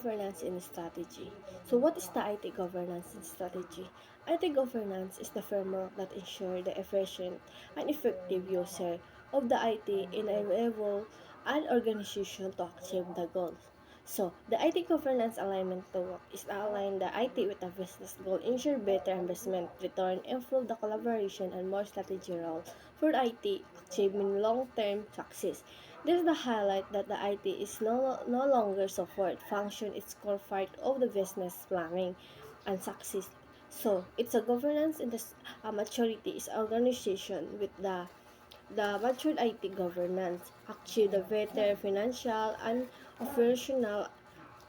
governance and strategy. So what is the IT governance and strategy? IT governance is the framework that ensures the efficient and effective user of the IT in enable an organization to achieve the goals. So, the IT governance alignment to work is to align the IT with the business goal, ensure better investment return, improve the collaboration, and more strategy role for the IT, achieving long-term success. This is the highlight that the IT is no longer support function, it's core part of the business planning and success. So, it's a governance in the maturity is organization with the matured IT governance achieve the better financial and operational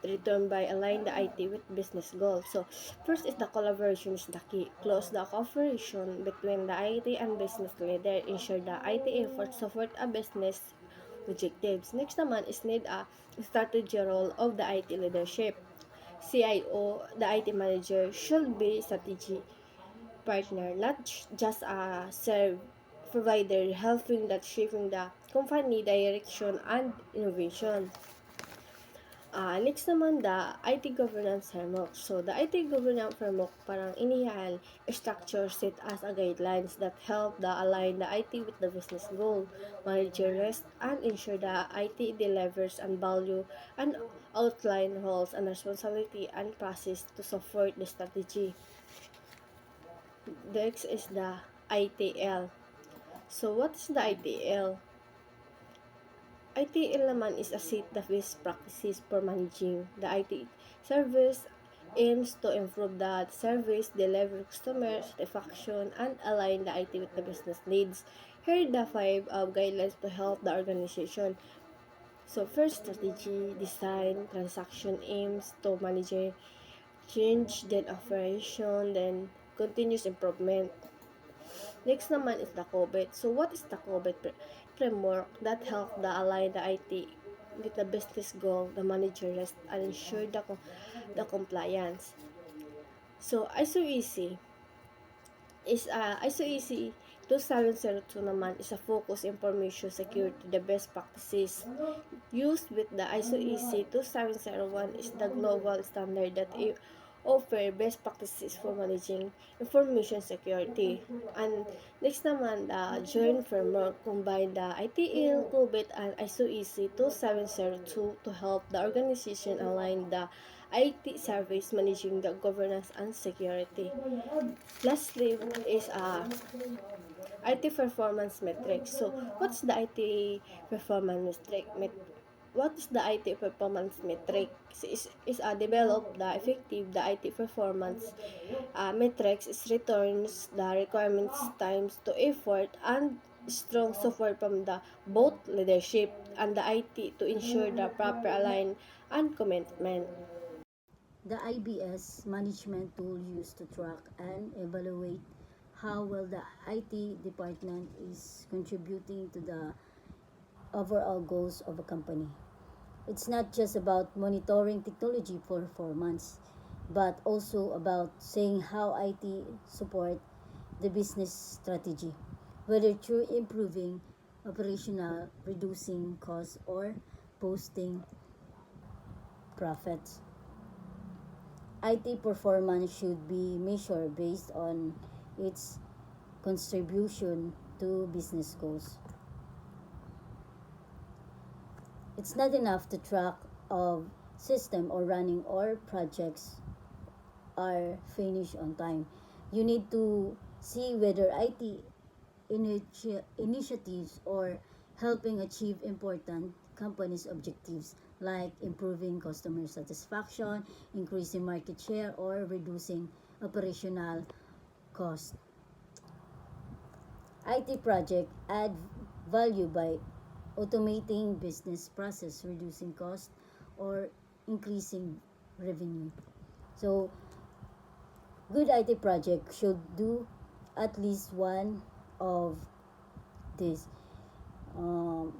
return by align the IT with business goals. So, first is the collaboration is the key. Close the cooperation between the IT and business leader. Ensure the IT efforts support a business objectives. Next naman is need a strategy role of the IT leadership. CIO, the IT manager, should be strategy partner, not just a serve provider helping that shaping the company direction and innovation. Next naman, the IT governance framework. So, the IT governance framework parang inihaal structure set as a guidelines that help the align the IT with the business goal, manage risk, and ensure the IT delivers and value and outline roles and responsibility and process to support the strategy. Next is the ITL. So, what is the ITL? ITL naman is a set of best practices for managing the IT service, aims to improve the service, deliver customer satisfaction, and align the IT with the business needs. Here are the 5 guidelines to help the organization. So first, strategy, design, transaction aims to manage change, then operation, then continuous improvement. Next naman is the COVID. So what is the COVID framework that help the align the IT with the business goal, the manager rest, and ensure the compliance. So ISO-EC ISO-EC 2702 naman is a focus information security. The best practices used with the ISO-EC 2701 is the global standard that offer best practices for managing information security. And next naman, the joint framework combine the ITL, COVID, and ISO-EC 2702 to help the organization align the IT service managing the governance and security. Lastly is IT performance metrics. So, what's the IT performance metric? What is the IT performance metric? Is develop the effective the IT performance metrics is returns the requirements times to effort and strong support from the both leadership and the IT to ensure the proper align and commitment. The IBS management tool used to track and evaluate how well the IT department is contributing to the overall goals of a company. It's not just about monitoring technology performance, but also about saying how IT support the business strategy, whether through improving operational, reducing costs, or boosting profits. IT performance should be measured based on its contribution to business goals. It's not enough to track of system or running or projects are finished on time. You need to see whether IT initiatives or helping achieve important company's objectives like improving customer satisfaction, increasing market share, or reducing operational cost. IT project add value by automating business process, reducing cost, or increasing revenue. So, good IT project should do at least one of this. Um,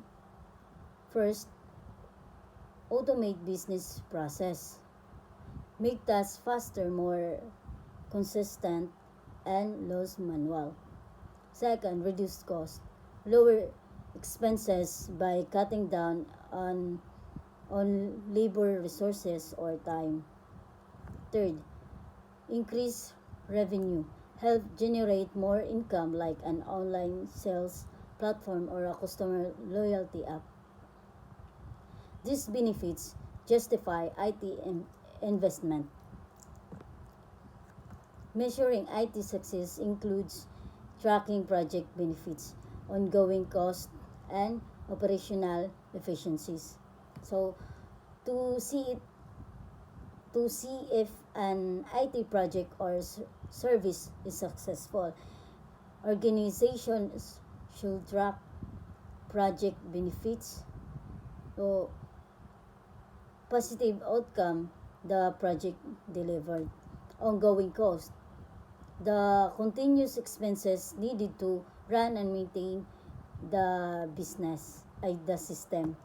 First, automate business process. Make tasks faster, more consistent, and less manual. Second, reduce cost. Lower expenses by cutting down on on labor resources or time. Third, increase revenue. Help generate more income like an online sales platform or a customer loyalty app. These benefits justify IT investment. Measuring IT success includes tracking project benefits, ongoing costs, and operational efficiencies. So, to see it, to see if an IT project or service is successful, organizations should track project benefits, so positive outcome the project delivered, ongoing cost, the continuous expenses needed to run and maintain the business, the system.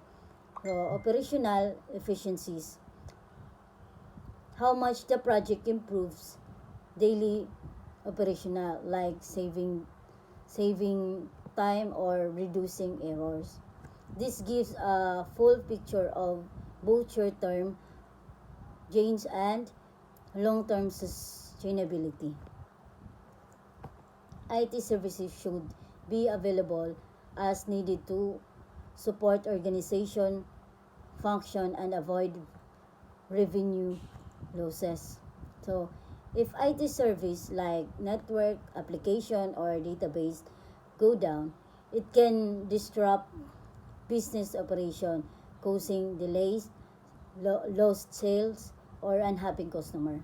So, operational efficiencies, how much the project improves daily operational, like saving time or reducing errors. This gives a full picture of both short-term gains and long-term sustainability. IT services should be available as needed to support organization function and avoid revenue losses. So, if IT service like network, application, or database go down, it can disrupt business operation, causing delays, lost sales, or unhappy customer.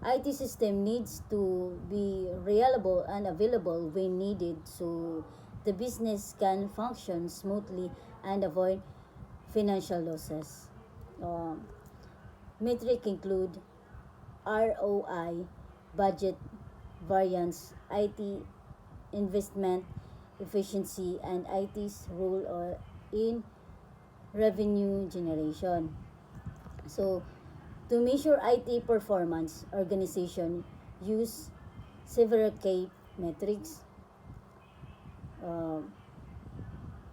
IT system needs to be reliable and available when needed so the business can function smoothly and avoid financial losses. Um, Metric include ROI, budget variance, IT investment efficiency, and IT's role in revenue generation. So, to measure IT performance, organization use several key metrics, uh,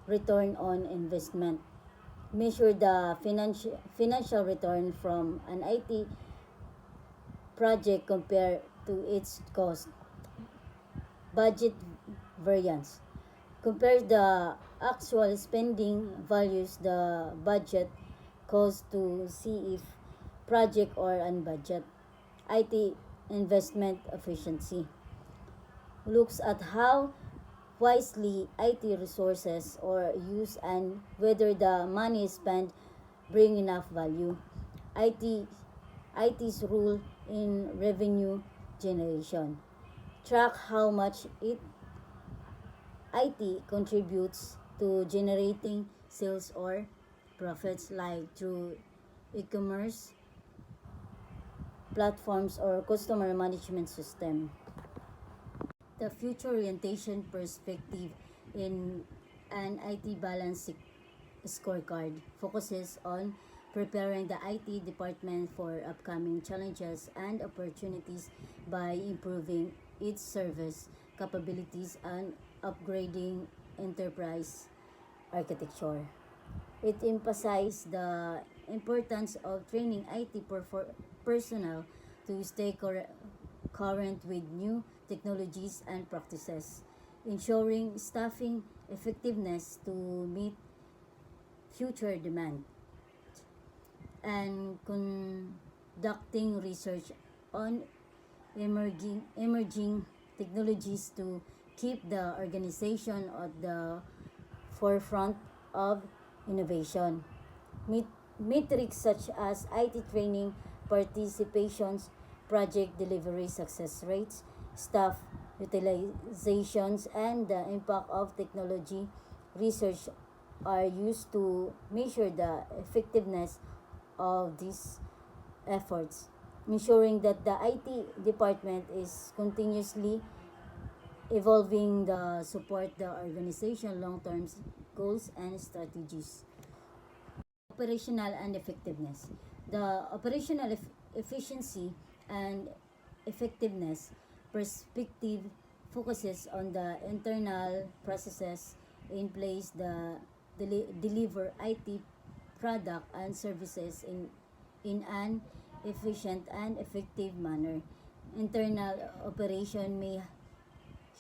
return on investment, measure the financial return from an IT project compared to its cost, budget variance, compare the actual spending values the budget cost to see if project or unbudget. IT investment efficiency looks at how wisely IT resources are used and whether the money spent bring enough value. IT IT's role in revenue generation. Track how much IT contributes to generating sales or profits like through e-commerce platforms or customer management system. The future orientation perspective in an IT balance scorecard focuses on preparing the IT department for upcoming challenges and opportunities by improving its service capabilities and upgrading enterprise architecture. It emphasizes the importance of training IT personnel to stay current with new technologies and practices, ensuring staffing effectiveness to meet future demand, and conducting research on emerging technologies to keep the organization at the forefront of innovation. Metrics such as IT training, participations, project delivery success rates, staff utilizations, and the impact of technology research are used to measure the effectiveness of these efforts, ensuring that the IT department is continuously evolving the support the organization long-term goals and strategies. Operational and effectiveness. The operational efficiency and effectiveness perspective focuses on the internal processes in place the deliver IT product and services in an efficient and effective manner. Internal operation may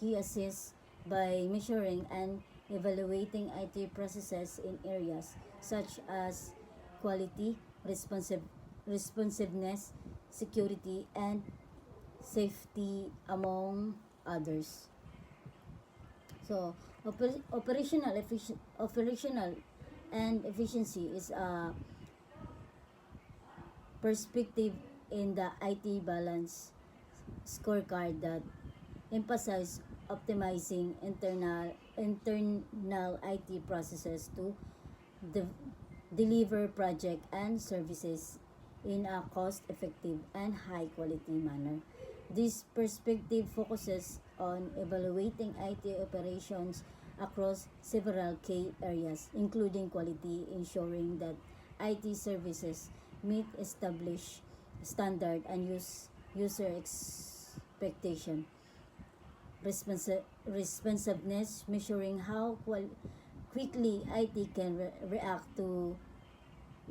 he assist by measuring and evaluating IT processes in areas such as quality, responsiveness, security, and safety, among others. So, operational and efficiency is a perspective in the IT balance scorecard that emphasize optimizing internal IT processes to de- deliver project and services in a cost-effective and high-quality manner. This perspective focuses on evaluating IT operations across several key areas, including quality, ensuring that IT services meet established standard and user expectation. Responsiveness, measuring how quickly IT can react to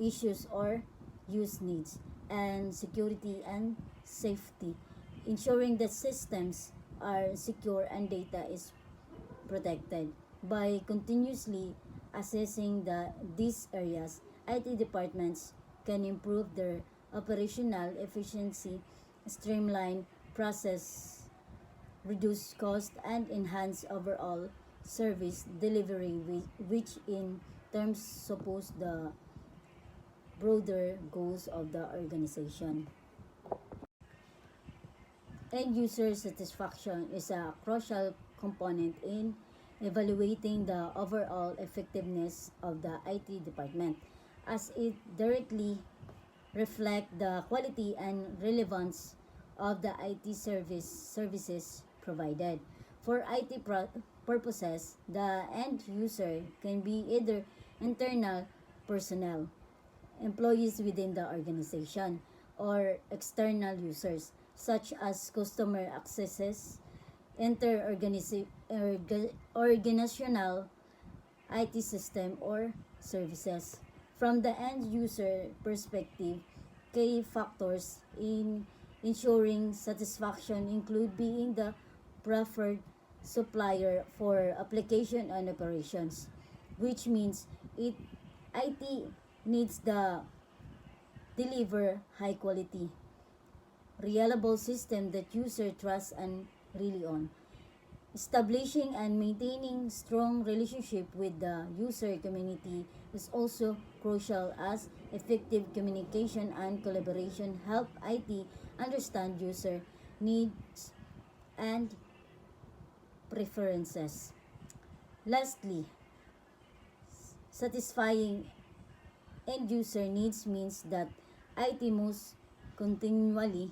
issues or use needs, and security and safety, ensuring that systems are secure and data is protected. By continuously assessing these areas, IT departments can improve their operational efficiency, streamline process, reduce cost, and enhance overall service delivery, which in terms suppose the broader goals of the organization. End user satisfaction is a crucial component in evaluating the overall effectiveness of the IT department, as it directly reflects the quality and relevance of the IT services provided. For IT purposes, the end user can be either internal personnel, employees within the organization, or external users such as customer accesses, organizational IT system or services. From the end user perspective, key factors in ensuring satisfaction include being the preferred supplier for application and operations, which means IT needs the deliver high quality, reliable system that user trust and rely on. Establishing and maintaining strong relationship with the user community is also crucial, as effective communication and collaboration help IT understand user needs and preferences. Lastly, satisfying end user needs means that IT must continually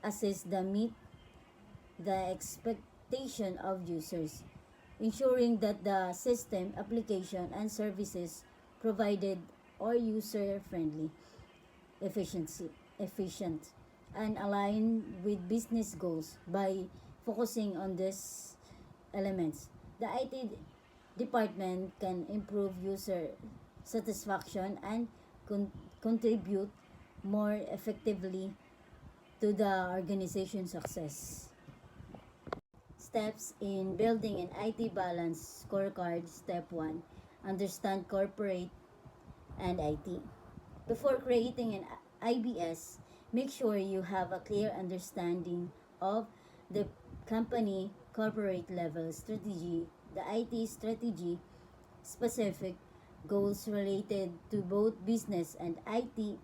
assess the meet the expectation of users, ensuring that the system, application, and services provided are user friendly, efficient, and aligned with business goals. By focusing on these elements, the IT department can improve user satisfaction and contribute more effectively to the organization's success. Steps in building an IT balance scorecard. Step 1. Understand corporate and IT. Before creating an IBS, make sure you have a clear understanding of the company corporate level strategy, the IT strategy, specific goals related to both business and IT.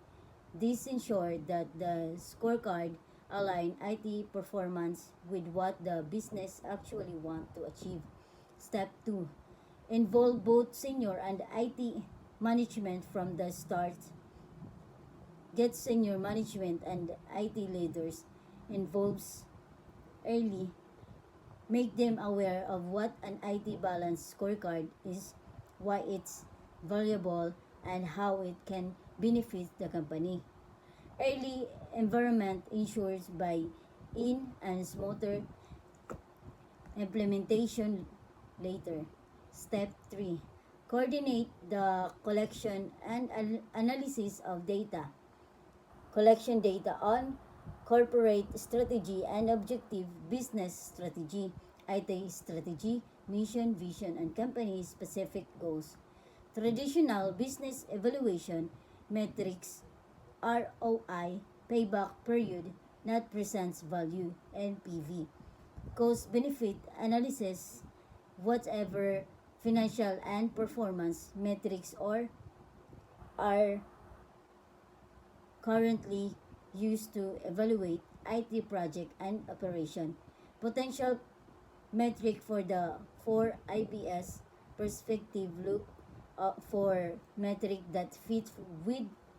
This ensured that the scorecard align IT performance with what the business actually want to achieve. Step 2. Involve both senior and IT management from the start. Get senior management and IT leaders involved early. Make them aware of what an IT balance scorecard is, why it's valuable, and how it can benefit the company. Early environment ensures by in and smoother implementation later. Step 3. coordinate the collection and analysis of data, collection data on corporate strategy and objective business strategy, IT strategy, mission, vision, and company specific goals. Traditional business evaluation metrics, ROI, payback period, net present value, NPV, cost benefit analysis, whatever financial and performance metrics or are currently used to evaluate IT project and operation. Potential metric for the 4 IBS perspective look for metric that fit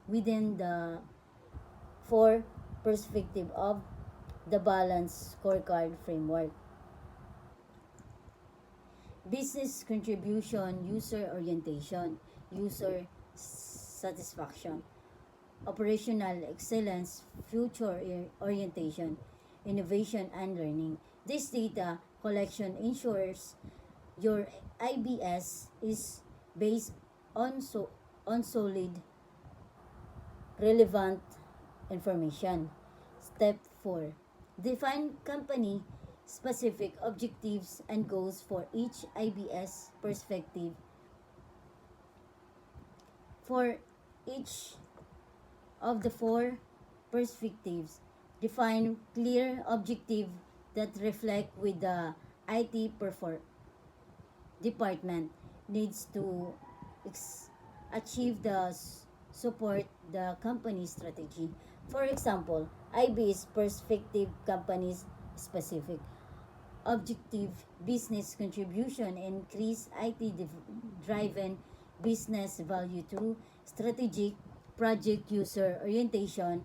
within the 4 perspective of the balance scorecard framework. Business contribution, user orientation, user satisfaction, operational excellence, future orientation, innovation, and learning. This data collection ensures your IBS is based on solid, relevant information. Step 4. Define company specific objectives and goals for each IBS perspective. For each of the 4 perspectives, define clear objective that reflect with the IT department needs to achieve the support the company's strategy. For example, IB's perspective companies specific objective business contribution, increase IT driven business value through strategic project user orientation,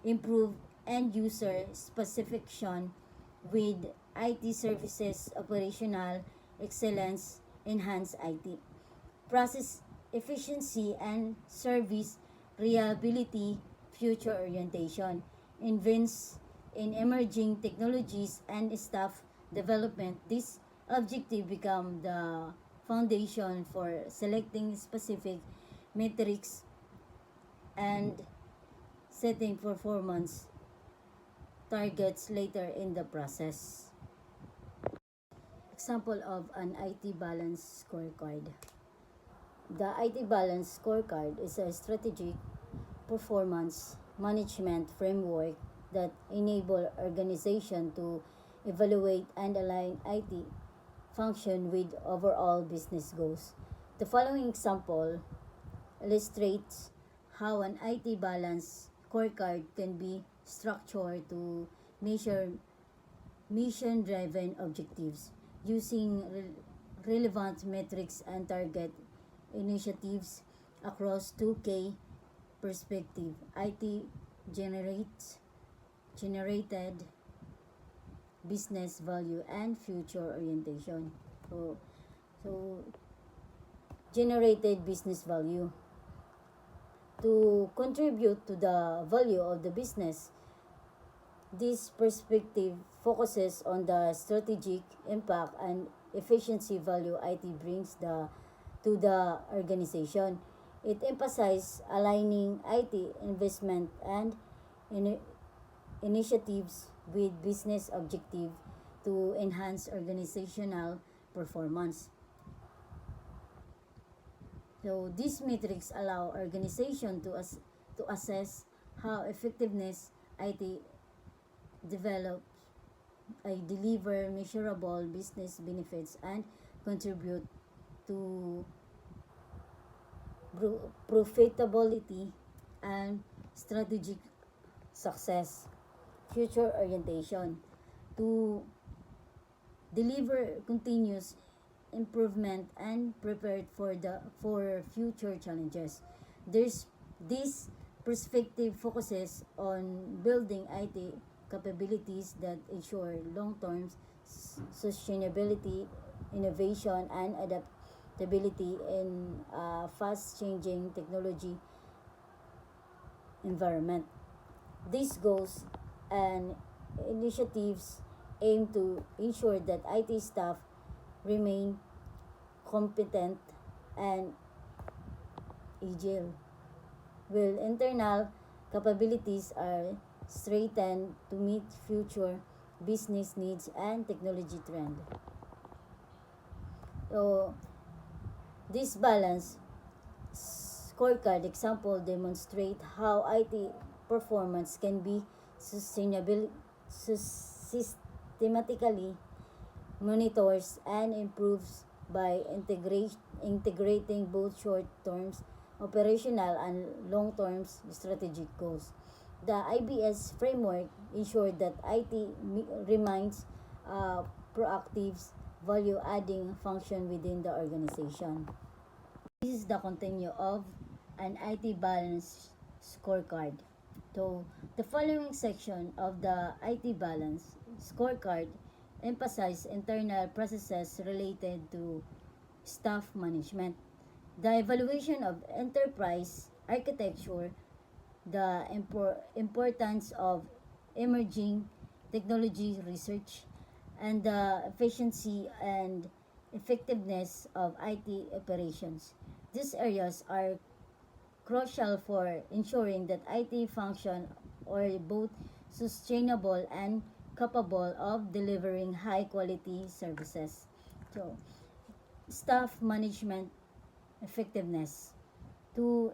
improve end user specification with IT services operational excellence, enhance IT process efficiency and service reliability, future orientation, invents in emerging technologies and staff development. This objective become the foundation for selecting specific metrics and setting performance targets later in the process. Example of an IT balance scorecard. The IT balance scorecard is a strategic performance management framework that enable organization to evaluate and align IT function with overall business goals. The following example illustrates how an IT balance scorecard can be structured to measure mission-driven objectives using relevant metrics and target initiatives across 2K perspective. IT generated business value and future orientation. So generated business value to contribute to the value of the business. This perspective focuses on the strategic impact and efficiency value IT brings to the organization. It emphasizes aligning IT investment and in, initiatives with business objective to enhance organizational performance. So these metrics allow organization to assess how effectiveness IT develops, deliver measurable business benefits and contribute to profitability and strategic success. Future orientation to deliver continuous improvement and prepared for future challenges. There's this perspective focuses on building IT capabilities that ensure long-term sustainability, innovation, and adaptability in a fast-changing technology environment. These goals and initiatives aim to ensure that IT staff remain competent and agile, while internal capabilities are strengthened to meet future business needs and technology trend. So, this balance scorecard example demonstrate how IT performance can be sustainable, systematically monitors and improves by integrating both short-term operational and long-term strategic goals. The IBS framework ensures that IT remains a proactive, value-adding function within the organization. This is the continue of an IT balance scorecard. So, the following section of the IT balance scorecard emphasize internal processes related to staff management, the evaluation of enterprise architecture, the importance of emerging technology research, and the efficiency and effectiveness of IT operations. These areas are crucial for ensuring that IT function are both sustainable and capable of delivering high quality services. So, staff management effectiveness. To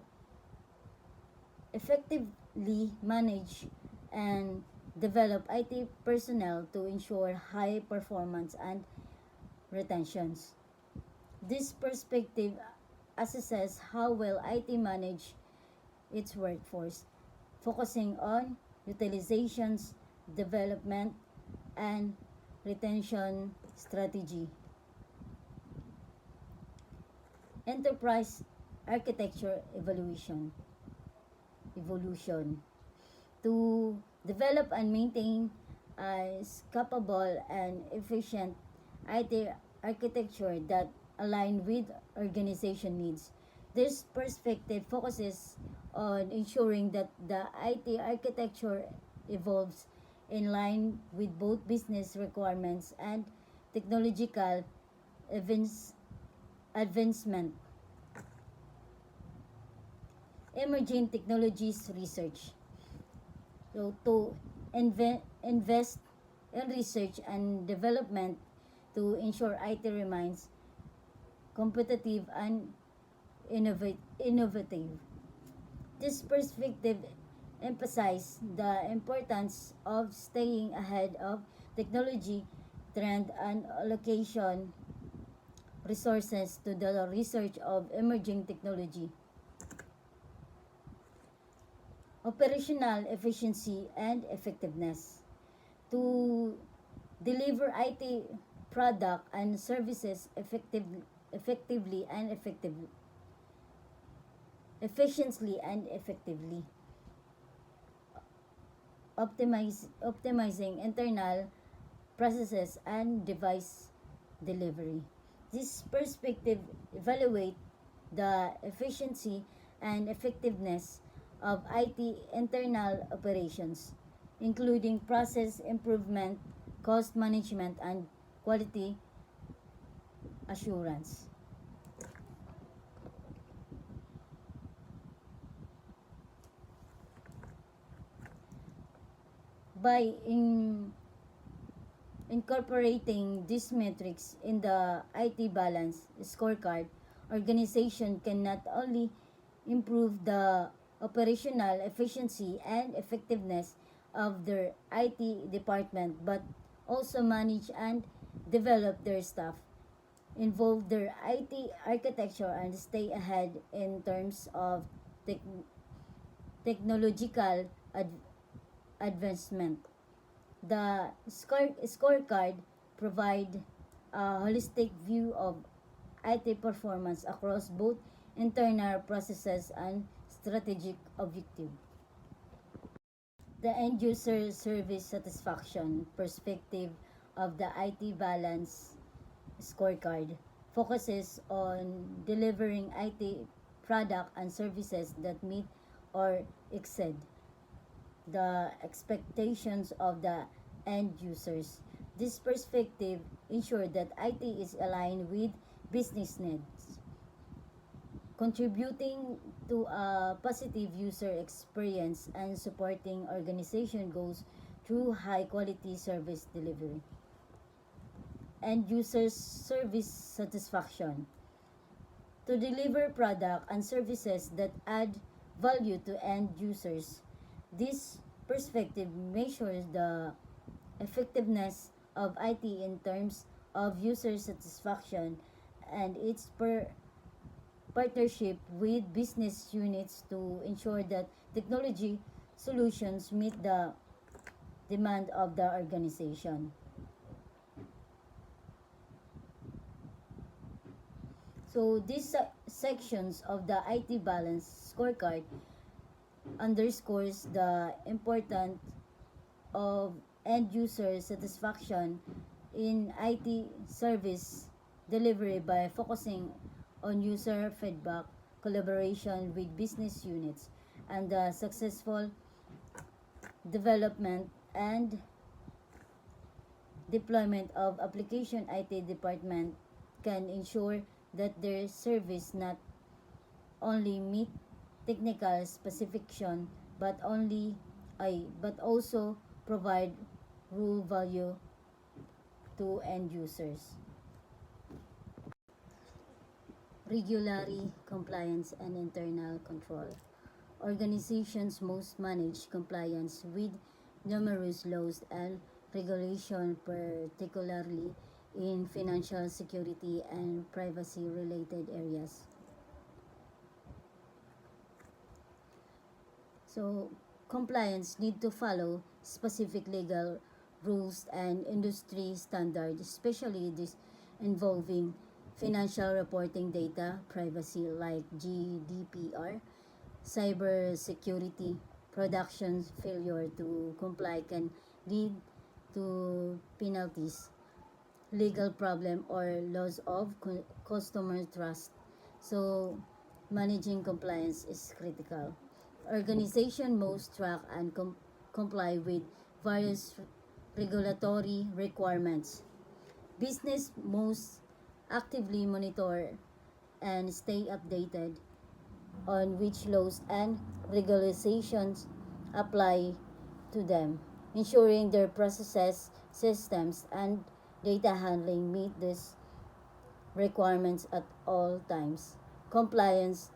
effectively manage and develop IT personnel to ensure high performance and retentions. This perspective assesses how well IT manage its workforce, focusing on utilizations, development, and retention strategy. Enterprise architecture evolution to develop and maintain a capable and efficient IT architecture that align with organization needs. This perspective focuses on ensuring that the IT architecture evolves in line with both business requirements and technological advancement. Emerging technologies research. So to invest in research and development to ensure IT remains competitive and innovative. This perspective emphasizes the importance of staying ahead of technology trend and allocation resources to the research of emerging technology. Operational efficiency and effectiveness. To deliver IT product and services effectively and efficiently and effectively. Optimizing internal processes and device delivery. This perspective evaluate the efficiency and effectiveness of IT internal operations, including process improvement, cost management, and quality assurance. By incorporating these metrics in the IT balance scorecard, organization can not only improve the operational efficiency and effectiveness of their IT department but also manage and develop their staff, involve their IT architecture and stay ahead in terms of tech- technological advancement. The scorecard provide a holistic view of IT performance across both internal processes and strategic objective. The end user service satisfaction perspective of the IT balance scorecard focuses on delivering IT product and services that meet or exceed the expectations of the end users. This perspective ensures that IT is aligned with business needs, contributing to a positive user experience and supporting organization goals through high quality service delivery and user service satisfaction to deliver product and services that add value to end users. This perspective measures the effectiveness of IT in terms of user satisfaction and its partnership with business units to ensure that technology solutions meet the demand of the organization. So these sections of the IT balance scorecard underscores the importance of end user satisfaction in IT service delivery by focusing on user feedback, collaboration with business units, and the successful development and deployment of application. IT department can ensure that their service not only meet technical specification but also provide real value to end users. Regulatory compliance and internal control. Organizations must manage compliance with numerous laws and regulations, particularly in financial security and privacy related areas. So, compliance need to follow specific legal rules and industry standards, especially this involving financial reporting data privacy like GDPR, cyber security, production failure to comply can lead to penalties, legal problem or loss of customer trust. So, managing compliance is critical. Organization must track and comply with various regulatory requirements. Business must actively monitor and stay updated on which laws and regulations apply to them, ensuring their processes, systems, and data handling meet these requirements at all times. Compliance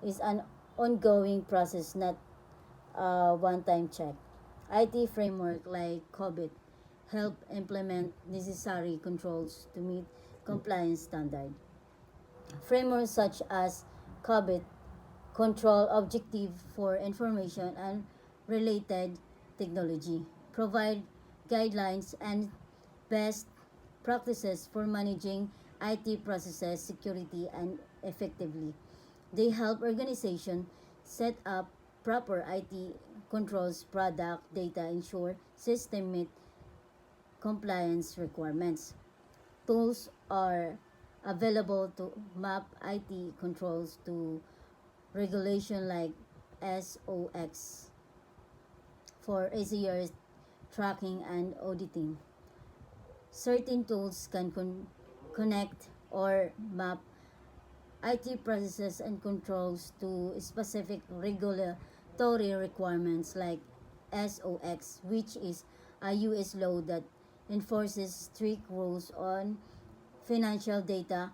is an ongoing process, not a one-time check. IT framework like COVID help implement necessary controls to meet compliance standard. Frameworks such as COVID control objective for information and related technology provide guidelines and best practices for managing IT processes security and effectively. They help organizations set up proper IT controls, product data, ensure system meet compliance requirements. Tools are available to map IT controls to regulation like SOX for easier tracking and auditing. Certain tools can connect or map IT processes and controls to specific regulatory requirements like SOX, which is a US law that enforces strict rules on financial data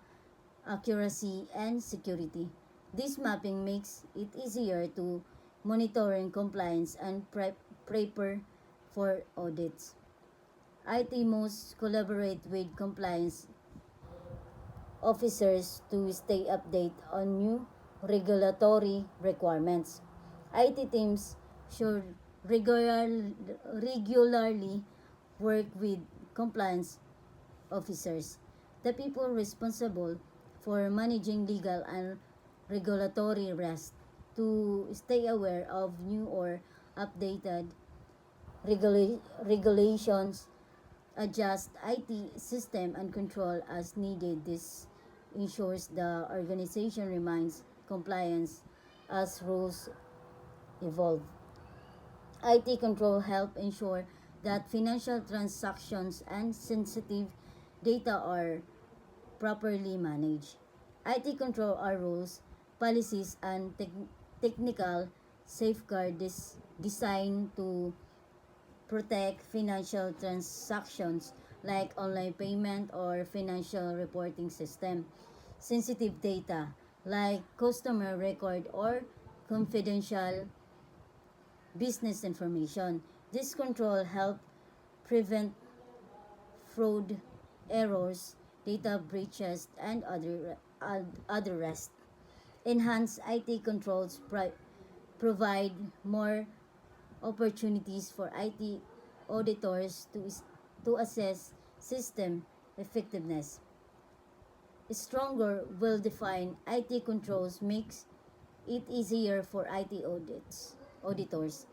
accuracy and security. This mapping makes it easier to monitoring compliance and prepare for audits. IT must collaborate with compliance officers to stay updated on new regulatory requirements. IT teams should regularly work with compliance officers, the people responsible for managing legal and regulatory risk, to stay aware of new or updated regulations, adjust IT system and control as needed. This ensures the organization remains compliance as rules evolve. IT control help ensure that financial transactions and sensitive data are properly managed. IT control are rules, policies and technical safeguards designed to protect financial transactions like online payment or financial reporting system. Sensitive data like customer record or confidential business information. This control help prevent fraud, errors, data breaches, and other risks. Enhanced IT controls provide more opportunities for IT auditors to assess system effectiveness. Stronger, well-defined IT controls makes it easier for auditors,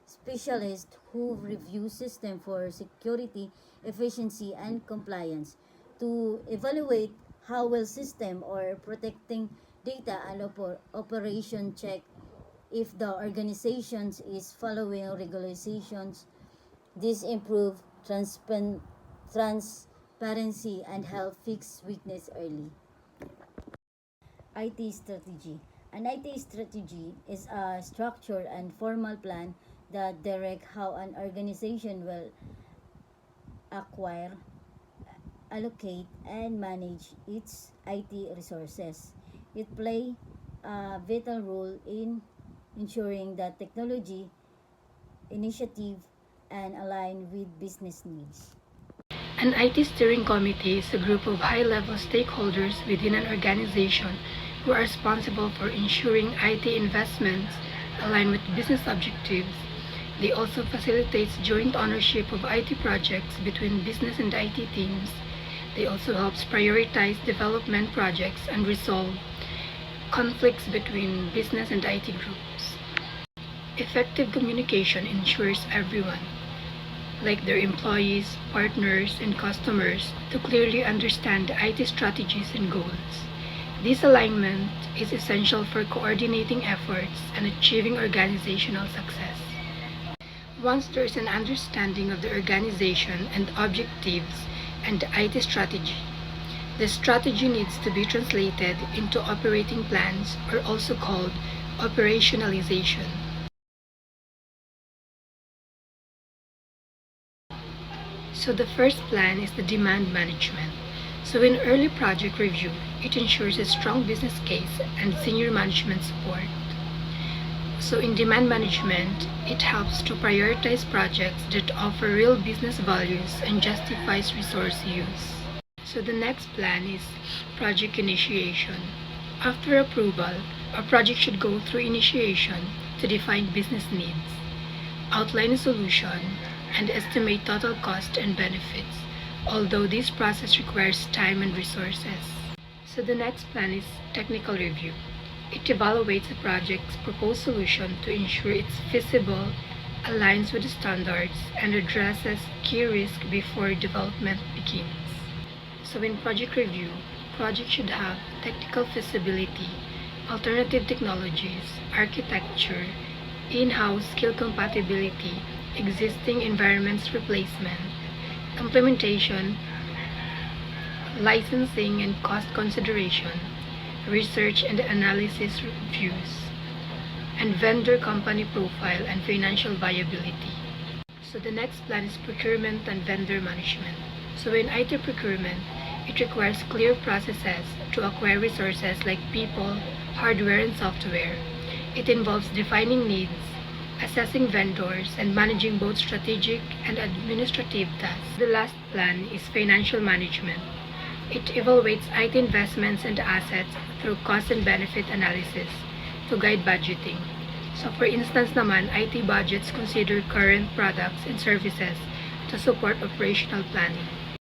specialists who review system for security, efficiency, and compliance to evaluate how well system or protecting data and operation check if the organization is following regulations. This improve transparency and help fix weakness early. IT strategy. An IT strategy is a structured and formal plan that direct how an organization will acquire, allocate, and manage its IT resources. It play a vital role in ensuring that technology initiative and align with business needs. An IT steering committee is a group of high-level stakeholders within an organization who are responsible for ensuring IT investments align with business objectives. They also facilitate joint ownership of IT projects between business and IT teams. They also help prioritize development projects and resolve conflicts between business and IT groups. Effective communication ensures everyone, like their employees, partners, and customers, to clearly understand IT strategies and goals. This alignment is essential for coordinating efforts and achieving organizational success. Once there is an understanding of the organization and objectives and the IT strategy, the strategy needs to be translated into operating plans, or also called operationalization. So the first plan is the demand management. So in early project review, it ensures a strong business case and senior management support. So in demand management, it helps to prioritize projects that offer real business values and justifies resource use. So the next plan is project initiation. After approval, a project should go through initiation to define business needs, outline a solution, and estimate total cost and benefits, although this process requires time and resources. So the next plan is technical review. It evaluates the project's proposed solution to ensure it's feasible, aligns with the standards, and addresses key risks before development begins. So in project review, project should have technical feasibility, alternative technologies, architecture, in-house skill compatibility, existing environments replacement, implementation, licensing and cost consideration, research and analysis reviews, and vendor company profile and financial viability. So the next plan is procurement and vendor management. So in IT procurement, it requires clear processes to acquire resources like people, hardware, and software. It involves defining needs, assessing vendors, and managing both strategic and administrative tasks. The last plan is financial management. It evaluates IT investments and assets through cost and benefit analysis to guide budgeting. So for instance naman, IT budgets consider current products and services to support operational planning.